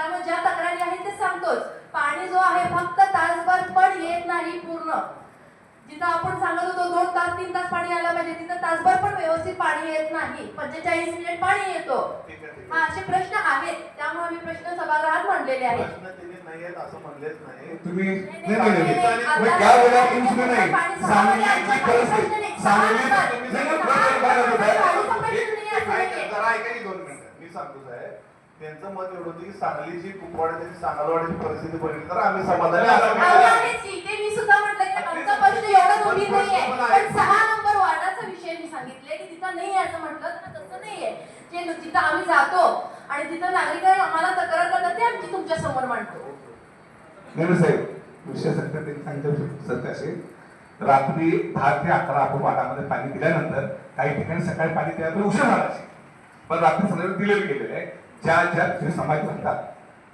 त्यामुळे ज्या तक्रारी आहेत ते सांगतोच. पाणी जो आहे फक्त तासभर पण येत नाही पूर्ण. जिथं आपण सांगत होतो 2 तास 3 तास पाणी आलं पाहिजे, तिथं तासभर पण व्यवस्थित पाणी येत नाही. 45 मिनिट पाणी येतो. हा असे प्रश्न आहेत, त्यामुळे मी प्रश्न सभागृहात मांडलेले आहेत. असं म्हणलेच नाही तुम्ही नाही क्या बोला तुम सुने नहीं सांगलीची परिस्थिती सांगली जरा ऐका की 2 मिनिटं मी सांगतो साहेब. त्यांचं मत एवढं होतं की सांगलीची कुपवाड्याची सांगलवाड्याची परिस्थिती बघितली तर आम्ही समाधानी ते मी सुद्धा म्हटलं की आमचा प्रश्न एवढा गंभीर नाहीये, पण 6 नंबर वार्डाचा विषय मी सांगितले की तिथं नाही असं म्हटलं तर तसं नाहीये. जे जिथं आम्ही जातो आणि तिथं नागरिक आम्हाला तक्रार करतात ते आमची तुमच्या समोर मांडतो. नाही साहेब, विषय सत्य असेल. रात्री 10 ते 11 आपण वाटामध्ये पाणी दिल्यानंतर काही ठिकाणी सकाळी पाणी द्यायला उशीर झाला असेल, पण रात्री संध्याकाळी दिलेलं गेलेलं आहे. ज्या ज्या समाज म्हणतात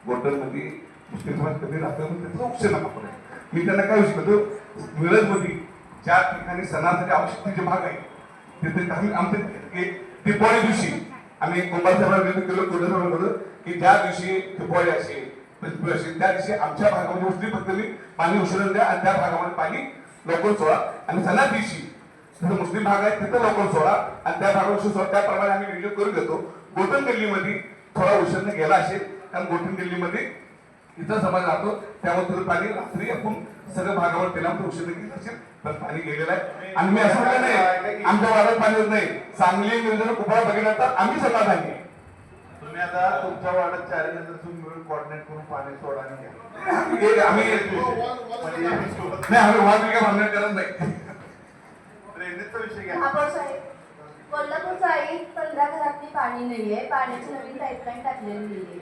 गोंडलमध्ये मुस्लिम समाज कधी राहतो त्याचा उशीर नका पडेल. मी त्यांना काय शिकवतो, मिरजमध्ये ज्या ठिकाणी सणासाठी आवश्यकतेचे भाग आहे तिथे आम्ही आमचे दिवाळी दिवशी आम्ही कुंभारसाहेबांना केलो की ज्या दिवशी दिवाळी असेल त्या दिवशी आमच्या भागामध्ये मुस्लिम भक्तांनी पाणी उशिरून द्या आणि त्या भागामध्ये पाणी लवकर सोडा. आणि सणा दिवशी जिथं मुस्लिम भाग आहे तिथं लवकर सोडा आणि त्या भागावर उशीर सोडा. त्याप्रमाणे आम्ही नियोजन करून घेतो. गोटन दिल्लीमध्ये थोडा उशीरने गेला असेल, कारण गोटन दिल्लीमध्ये इथं समाज राहतो, त्यामुळे थोडं पाणी रात्री आपण सगळ्या भागावर केल्यामुळे उशीरने गेलं असेल, पण पाणी गेलेलं आहे. आणि मी असं म्हटलं नाही आमच्या वाड्यात पाणी होत नाही. सांगली मिरज कुपळा बघितल्यानंतर आम्ही समाधानी आहे. तुम्ही आता तुमच्या वार्डात 4 नंतर तुम्ही मिळून कोऑर्डिनेट करून पाणी सोडा आणि घ्या. आम्ही वाद काय भांडण करत नाही. ड्रेनेजचा विषय घ्या. आपण साहेब कोल्हापूरचा 15 घरातली पाणी नाहीये, पाण्याची नवीन पाईपलाईन टाकलेली नाहीये.